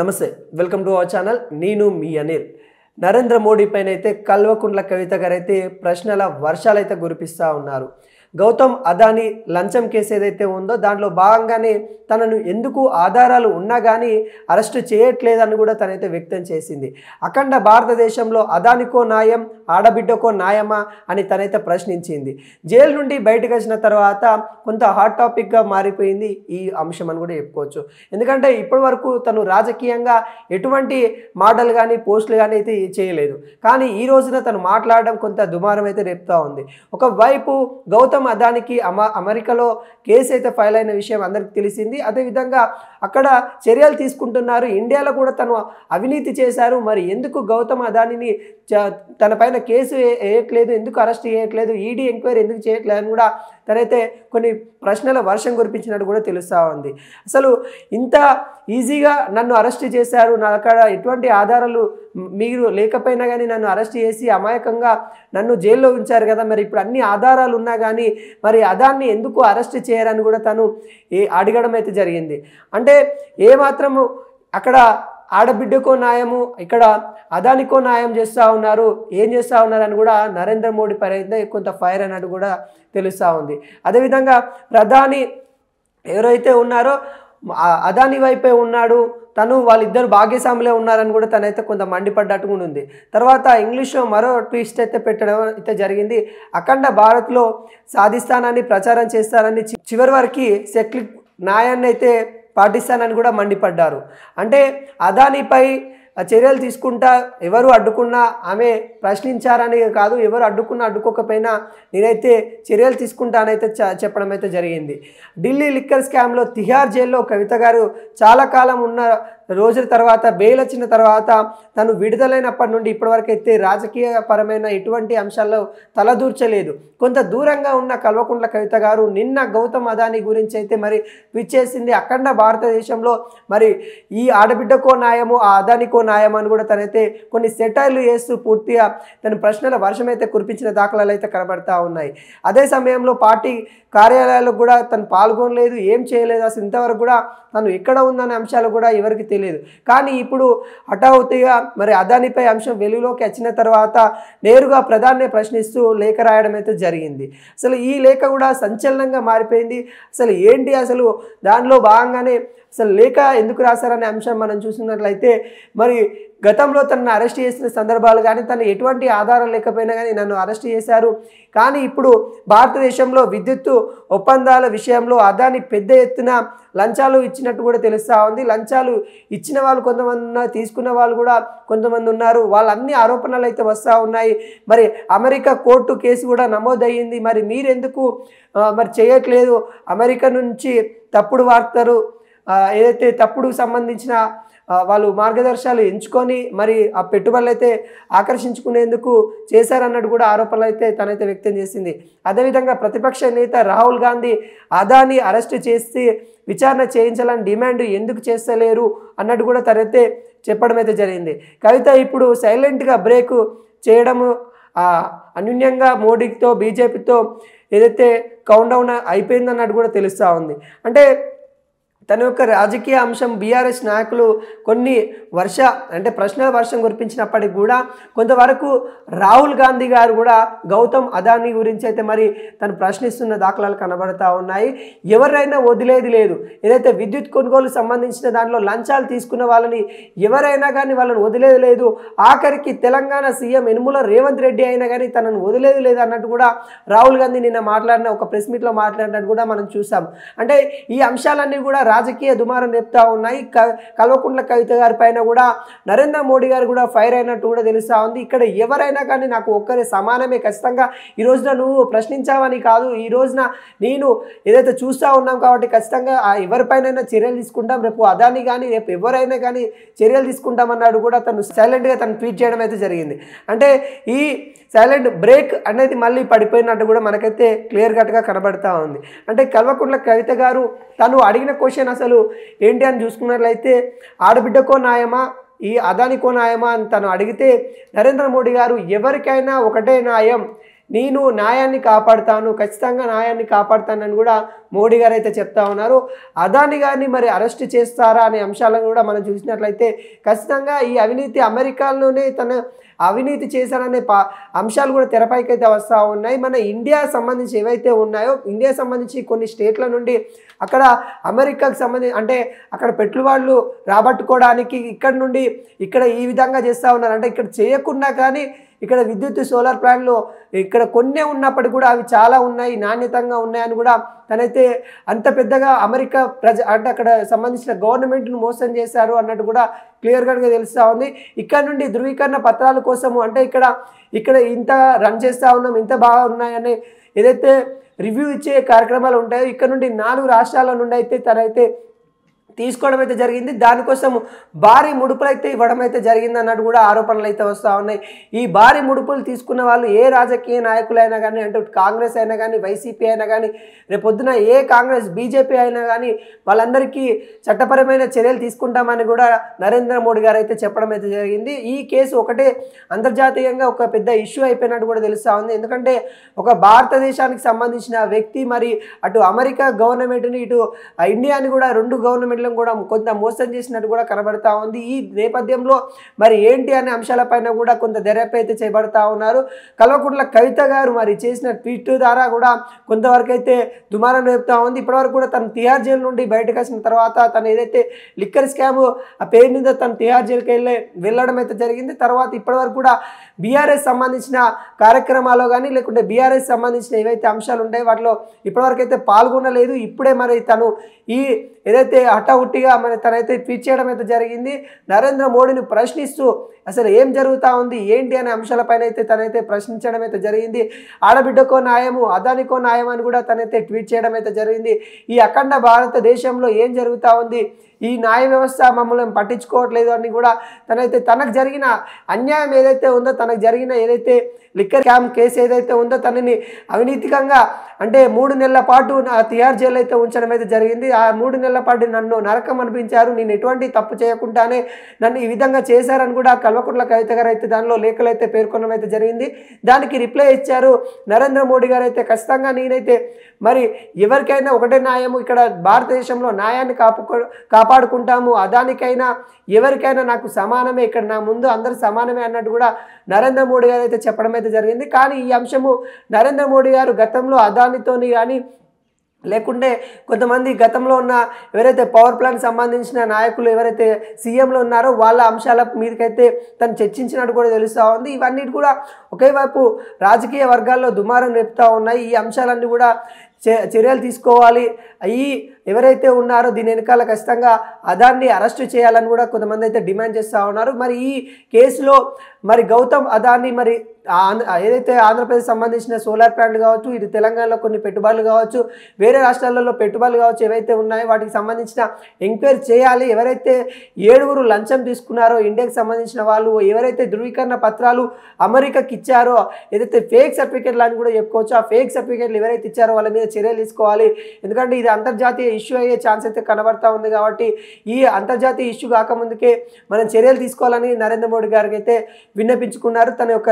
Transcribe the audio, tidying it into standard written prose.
నమస్తే welcome to our channel నేను మీ అనిల్ నరేంద్ర మోడీ పైన అయితే కల్వకుంట్ల కవిత గారు అయితే ప్రశ్నల వర్షాలు అయితే కురిపిస్తూ ఉన్నారు. గౌతమ్ అదానీ లంచం కేసు ఏదైతే ఉందో దాంట్లో భాగంగానే తనను ఎందుకు ఆధారాలు ఉన్నా కానీ అరెస్టు చేయట్లేదని కూడా తనైతే వ్యక్తం చేసింది. అఖండ భారతదేశంలో అదానికో న్యాయం ఆడబిడ్డకో న్యాయమా అని తనైతే ప్రశ్నించింది. జైలు నుండి బయటకు వచ్చిన తర్వాత కొంత హాట్ టాపిక్గా మారిపోయింది ఈ అంశం అని కూడా చెప్పుకోవచ్చు. ఎందుకంటే ఇప్పటి వరకు తను రాజకీయంగా ఎటువంటి మాటలు కానీ పోస్టులు కానీ అయితే చేయలేదు. కానీ ఈ రోజున తను మాట్లాడడం కొంత దుమారం అయితే రేపుతూ ఉంది. ఒకవైపు గౌతమ్ అదానికి అమెరికాలో కేసు అయితే ఫైల్ అయిన విషయం అందరికీ తెలిసింది. అదేవిధంగా అక్కడ చర్యలు తీసుకుంటున్నారు. ఇండియాలో కూడా తను అవినీతి చేశారు. మరి ఎందుకు గౌతమ్ అదానిని తన పైన కేసు వేయట్లేదు, ఎందుకు అరెస్ట్ చేయట్లేదు, ఈడీ ఎంక్వైరీ ఎందుకు చేయట్లేదు అని కూడా తనైతే కొన్ని ప్రశ్నల వర్షం కురిపించినట్టు కూడా తెలుస్తూ ఉంది. అసలు ఇంత ఈజీగా నన్ను అరెస్ట్ చేశారు, నా అక్కడ ఎటువంటి ఆధారాలు మీరు లేకపోయినా కానీ నన్ను అరెస్ట్ చేసి అమాయకంగా నన్ను జైల్లో ఉంచారు కదా, మరి ఇప్పుడు అన్ని ఆధారాలు ఉన్నా కానీ మరి అదాన్ని ఎందుకు అరెస్ట్ చేయరని కూడా తను అడగడం అయితే జరిగింది. అంటే ఏమాత్రము అక్కడ ఆడబిడ్డకో న్యాయము, ఇక్కడ అదానికో న్యాయం చేస్తూ ఉన్నారు, ఏం చేస్తూ ఉన్నారని కూడా నరేంద్ర మోడీ పై అయితే కొంత ఫైర్ అన్నట్టు కూడా తెలుస్తూ ఉంది. అదేవిధంగా ప్రధాని ఎవరైతే ఉన్నారో అదాని వైపే ఉన్నాడు, తను వాళ్ళిద్దరు భాగ్యస్వాములే ఉన్నారని కూడా తనైతే కొంత మండిపడ్డట్టు కూడా ఉంది. తర్వాత ఇంగ్లీష్లో మరో ట్విస్ట్ అయితే పెట్టడం అయితే జరిగింది. అఖండ భారత్లో సాధిస్తానని ప్రచారం చేస్తానని చివరి వరకు సెక్లిక్ న్యాయాన్ని అయితే పాటిస్తానని కూడా మండిపడ్డారు. అంటే అదానిపై చర్యలు తీసుకుంటా ఎవరు అడ్డుకున్నా ఆమె ప్రశ్నించారని కాదు, ఎవరు అడ్డుకున్నా అడ్డుకోకపోయినా నేనైతే చర్యలు తీసుకుంటానైతే చెప్పడం అయితే జరిగింది. ఢిల్లీ లిక్కర్ స్కామ్లో తిహార్ జైల్లో కవిత గారు చాలా కాలం ఉన్న రోజుల తర్వాత బెయిల్ వచ్చిన తర్వాత తను విడుదలైనప్పటి నుండి ఇప్పటివరకు అయితే రాజకీయపరమైన ఎటువంటి అంశాల్లో తలదూర్చలేదు. కొంత దూరంగా ఉన్న కల్వకుంట్ల కవిత గారు నిన్న గౌతమ్ అదానీ గురించి అయితే మరి ట్వీట్ చేసింది. అఖండ భారతదేశంలో మరి ఈ ఆడబిడ్డకో న్యాయము ఆ అదానికో న్యాయం అని కూడా తనైతే కొన్ని సెటైర్లు వేస్తూ పూర్తిగా తన ప్రశ్నల వర్షం అయితే కురిపించిన దాఖలాలు అయితే కనబడతా ఉన్నాయి. అదే సమయంలో పార్టీ కార్యాలయాలకు కూడా తను పాల్గొనలేదు, ఏం చేయలేదు, అసలు ఇంతవరకు కూడా తను ఎక్కడ ఉందనే అంశాలు కూడా ఎవరికి తెలియదు. కానీ ఇప్పుడు హఠాత్తుగా మరి అదానిపై అంశం వెలుగులోకి వచ్చిన తర్వాత నేరుగా ప్రధాని ప్రశ్నిస్తూ లేఖ రాయడం అయితే జరిగింది. అసలు ఈ లేఖ కూడా సంచలనంగా మారిపోయింది. అసలు ఏంటి అసలు దానిలో భాగంగానే అసలు లేఖ ఎందుకు రాశారనే అంశం మనం చూసినట్లయితే మరి గతంలో తనను అరెస్ట్ చేసిన సందర్భాలు కానీ తను ఎటువంటి ఆధారం లేకపోయినా కానీ నన్ను అరెస్ట్ చేశారు, కానీ ఇప్పుడు భారతదేశంలో విద్యుత్తు ఒప్పందాల విషయంలో అదాని పెద్ద ఎత్తున లంచాలు ఇచ్చినట్టు కూడా తెలుస్తూ ఉంది. లంచాలు ఇచ్చిన వాళ్ళు కొంతమంది ఉన్నారు, తీసుకున్న వాళ్ళు కూడా కొంతమంది ఉన్నారు. వాళ్ళన్ని ఆరోపణలు అయితే వస్తూ ఉన్నాయి. మరి అమెరికా కోర్టు కేసు కూడా నమోదయ్యింది. మరి మీరెందుకు మరి చేయట్లేదు? అమెరికా నుంచి తప్పుడు వార్తలు ఏదైతే తప్పుడు సంబంధించిన వాళ్ళు మార్గదర్శకాలు ఎంచుకొని మరి ఆ పెట్టుబడులు అయితే ఆకర్షించుకునేందుకు చేశారన్నట్టు కూడా ఆరోపణలు అయితే తనైతే వ్యక్తం చేసింది. అదేవిధంగా ప్రతిపక్ష నేత రాహుల్ గాంధీ అదాని అరెస్టు చేసి విచారణ చేయించాలని డిమాండ్ ఎందుకు చేస్తలేరు అన్నట్టు కూడా తనైతే చెప్పడం అయితే జరిగింది. కవిత ఇప్పుడు సైలెంట్గా బ్రేక్ చేయడము అన్యూన్యంగా మోడీతో బీజేపీతో ఏదైతే కౌంట్ డౌన్ అయిపోయిందన్నట్టు కూడా తెలుస్తూ ఉంది. అంటే తన యొక్క రాజకీయ అంశం బీఆర్ఎస్ నాయకులు కొన్ని ప్రశ్నల వర్షం కురిపించినప్పటికీ కూడా కొంతవరకు రాహుల్ గాంధీ గారు కూడా గౌతమ్ అదానీ గురించి అయితే మరి తను ప్రశ్నిస్తున్న దాఖలాలు కనబడతా ఉన్నాయి. ఎవరైనా వదిలేది లేదు. ఏదైతే విద్యుత్ కొనుగోలు సంబంధించిన దాంట్లో లంచాలు తీసుకున్న వాళ్ళని ఎవరైనా కానీ వాళ్ళని వదిలేది లేదు. ఆఖరికి తెలంగాణ సీఎం యనుమల రేవంత్ రెడ్డి అయినా కానీ తనను వదిలేది లేదు అన్నట్టు కూడా రాహుల్ గాంధీ నిన్న మాట్లాడిన ఒక ప్రెస్ మీట్లో మాట్లాడినట్టు కూడా మనం చూసాం. అంటే ఈ అంశాలన్నీ కూడా రాజకీయ దుమారం రేపుతా ఉన్నాయి. కల్వకుంట్ల కవిత గారి పైన కూడా నరేంద్ర మోడీ గారు కూడా ఫైర్ అయినట్టు కూడా తెలుస్తూ ఉంది. ఇక్కడ ఎవరైనా కానీ నాకు ఒక్కరే సమానమే, ఖచ్చితంగా ఈ రోజున నువ్వు ప్రశ్నించావని కాదు, ఈ రోజున నేను ఏదైతే చూస్తూ ఉన్నాం కాబట్టి ఖచ్చితంగా ఎవరిపైనైనా చర్యలు తీసుకుంటాం, రేపు అదాని కానీ రేపు ఎవరైనా కానీ చర్యలు తీసుకుంటామన్నాడు కూడా తను సైలెంట్గా తను ట్వీట్ చేయడం అయితే జరిగింది. అంటే ఈ సైలెంట్ బ్రేక్ అనేది మళ్ళీ పడిపోయినట్టు కూడా మనకైతే క్లియర్ కట్గా కనబడతా ఉంది. అంటే కల్వకుంట్ల కవిత గారు తను అడిగిన క్వశ్చన్ అసలు ఏంటి అని చూసుకున్నట్లయితే ఆడబిడ్డకో న్యాయమా ఈ అదానికో న్యాయమా అని తను అడిగితే నరేంద్ర మోడీ గారు ఎవరికైనా ఒకటే న్యాయం, నేను న్యాయాన్ని కాపాడుతాను, ఖచ్చితంగా న్యాయాన్ని కాపాడుతానని కూడా మోడీ గారు అయితే చెప్తా ఉన్నారు. అదాని గారిని మరి అరెస్ట్ చేస్తారా అనే అంశాలను కూడా మనం చూసినట్లయితే ఖచ్చితంగా ఈ అవినీతి అమెరికాలోనే తన అవినీతి చేశారనే అంశాలు కూడా తెరపైకి అయితే వస్తూ ఉన్నాయి. మన ఇండియా సంబంధించి ఏవైతే ఉన్నాయో ఇండియా సంబంధించి కొన్ని స్టేట్ల నుండి అక్కడ అమెరికాకు సంబంధించి అంటే అక్కడ పెట్టుబడులు రాబట్టుకోవడానికి ఇక్కడ నుండి ఇక్కడ ఈ విధంగా చేస్తూ ఉన్నారు. అంటే ఇక్కడ చేయకుండా కానీ ఇక్కడ విద్యుత్ సోలార్ ప్లాంట్లు ఇక్కడ కొన్నే ఉన్నప్పటికీ కూడా అవి చాలా ఉన్నాయి, నాణ్యతంగా ఉన్నాయని కూడా తనైతే అంత పెద్దగా అమెరికా అంటే అక్కడ సంబంధించిన గవర్నమెంట్ను మోసం చేశారు అన్నట్టు కూడా క్లియర్గా తెలుస్తూ ఉంది. ఇక్కడ నుండి ధృవీకరణ పత్రాల కోసము అంటే ఇక్కడ ఇంత రన్ చేస్తూ ఉన్నాం, ఇంత బాగా ఉన్నాయని ఏదైతే రివ్యూ ఇచ్చే కార్యక్రమాలు ఉంటాయో ఇక్కడ నుండి 4 రాష్ట్రాల నుండి అయితే తనైతే తీసుకోవడం అయితే జరిగింది. దానికోసం భారీ ముడుపులు అయితే ఇవ్వడం అయితే జరిగింది అన్నట్టు కూడా ఆరోపణలు అయితే వస్తూ ఉన్నాయి. ఈ భారీ ముడుపులు తీసుకున్న వాళ్ళు ఏ రాజకీయ నాయకులైనా కానీ అంటే కాంగ్రెస్ అయినా కానీ వైసీపీ అయినా కానీ రేపొద్దున ఏ కాంగ్రెస్ బీజేపీ అయినా కానీ వాళ్ళందరికీ చట్టపరమైన చర్యలు తీసుకుంటామని కూడా నరేంద్ర మోడీ గారు అయితే చెప్పడం అయితే జరిగింది. ఈ కేసు ఒకటే అంతర్జాతీయంగా ఒక పెద్ద ఇష్యూ అయిపోయినట్టు కూడా తెలుస్తూ ఉంది. ఎందుకంటే ఒక భారతదేశానికి సంబంధించిన వ్యక్తి మరి అటు అమెరికా గవర్నమెంట్ని ఇటు ఇండియాని కూడా 2 గవర్నమెంట్ కూడా కొంత మోసం చేసినట్టు కూడా కనబడతా ఉంది. ఈ నేపథ్యంలో మరి ఏంటి అనే అంశాలపైన కూడా కొంత దర్యాప్తు అయితే చేయబడతా ఉన్నారు. కల్వకుంట్ల కవిత గారు మరి చేసిన ట్వీట్ ద్వారా కూడా కొంతవరకు అయితే దుమారం రేపుతా ఉంది. ఇప్పటివరకు కూడా తను తిహార్ జైలు నుండి బయటకు వచ్చిన తర్వాత తను ఏదైతే లిక్కర్ స్కామ్ ఆ పేరు మీద తను తిహార్ జైలుకి వెళ్ళడం అయితే జరిగింది. తర్వాత ఇప్పటివరకు కూడా బీఆర్ఎస్ సంబంధించిన కార్యక్రమాల్లో కానీ లేకుంటే బీఆర్ఎస్ సంబంధించిన ఏవైతే అంశాలు ఉంటాయో వాటిలో ఇప్పటివరకు అయితే పాల్గొనలేదు. ఇప్పుడే మరి తను ఈ ఏదైతే హఠాహుట్టిగా మరి తనైతే ట్వీట్ చేయడం అయితే జరిగింది. నరేంద్ర మోడీని ప్రశ్నిస్తూ అసలు ఏం జరుగుతూ ఉంది ఏంటి అనే అంశాలపైన అయితే తనైతే ప్రశ్నించడం అయితే జరిగింది. ఆడబిడ్డకో న్యాయము అదానికో న్యాయం అని కూడా తనైతే ట్వీట్ చేయడం అయితే జరిగింది. ఈ అఖండ భారతదేశంలో ఏం జరుగుతూ ఉంది, ఈ న్యాయ వ్యవస్థ మమ్మల్ని పట్టించుకోవట్లేదు అని కూడా తనైతే తనకు జరిగిన అన్యాయం ఏదైతే ఉందో తనకు జరిగిన ఏదైతే లిక్కర్ స్కామ్ కేసు ఏదైతే ఉందో తనని అవినీతికంగా అంటే 3 నెలల పాటు తిహార్ జైలు అయితే ఉంచడం అయితే జరిగింది. ఆ 3 నెలల పాటు నన్ను నరకం అనిపించారు, నేను ఎటువంటి తప్పు చేయకుండానే నన్ను ఈ విధంగా చేశారని కూడా కల్వకుంట్ల కవిత గారు అయితే దానిలో లేఖలు అయితే పేర్కొనడం అయితే జరిగింది. దానికి రిప్లై ఇచ్చారు నరేంద్ర మోడీ గారు అయితే ఖచ్చితంగా నేనైతే మరి ఎవరికైనా ఒకటే న్యాయము, ఇక్కడ భారతదేశంలో న్యాయాన్ని కాపాడుకుంటాము, అదానికైనా ఎవరికైనా నాకు సమానమే, ఇక్కడ నా ముందు అందరు సమానమే అన్నట్టు కూడా నరేంద్ర మోడీ గారు అయితే చెప్పడం అయితే జరిగింది. కానీ ఈ అంశము నరేంద్ర మోడీ గారు గతంలో అదానితోని కానీ లేకుంటే కొంతమంది గతంలో ఉన్న ఎవరైతే పవర్ ప్లాంట్ సంబంధించిన నాయకులు ఎవరైతే సీఎంలో ఉన్నారో వాళ్ళ అంశాల మీదకైతే తను చర్చించినట్టు కూడా తెలుస్తూ ఉంది. ఇవన్నీ కూడా ఒకే వైపు రాజకీయ వర్గాల్లో దుమారం రేపుతూ ఉన్నాయి. ఈ అంశాలన్నీ కూడా చర్యలు తీసుకోవాలి, ఈ ఎవరైతే ఉన్నారో దీని వెనకాల ఖచ్చితంగా అదాన్ని అరెస్టు చేయాలని కూడా కొంతమంది అయితే డిమాండ్ చేస్తూ ఉన్నారు. మరి ఈ కేసులో మరి గౌతమ్ అదాని మరి ఏదైతే ఆంధ్రప్రదేశ్ సంబంధించిన సోలార్ ప్లాంట్ కావచ్చు, ఇది తెలంగాణలో కొన్ని పెట్టుబడులు కావచ్చు, వేరే రాష్ట్రాలలో పెట్టుబడులు కావచ్చు ఏవైతే ఉన్నాయో వాటికి సంబంధించిన ఎంక్వైరీ చేయాలి. ఎవరైతే 7 లంచం తీసుకున్నారో ఇండియాకి సంబంధించిన వాళ్ళు, ఎవరైతే ధృవీకరణ పత్రాలు అమెరికాకి ఇచ్చారో ఏదైతే ఫేక్ సర్టిఫికేట్లు అని కూడా చెప్పుకోవచ్చు, ఆ ఫేక్ సర్టిఫికేట్లు ఎవరైతే ఇచ్చారో వాళ్ళ మీద చర్యలు తీసుకోవాలి. ఎందుకంటే ఇది అంతర్జాతీయ ఇష్యూ అయ్యే ఛాన్స్ అయితే కనబడతా ఉంది. కాబట్టి ఈ అంతర్జాతీయ ఇష్యూ కాకముందుకే మనం చర్యలు తీసుకోవాలని నరేంద్ర మోడీ గారికి అయితే విన్నపించుకున్నారు. తన యొక్క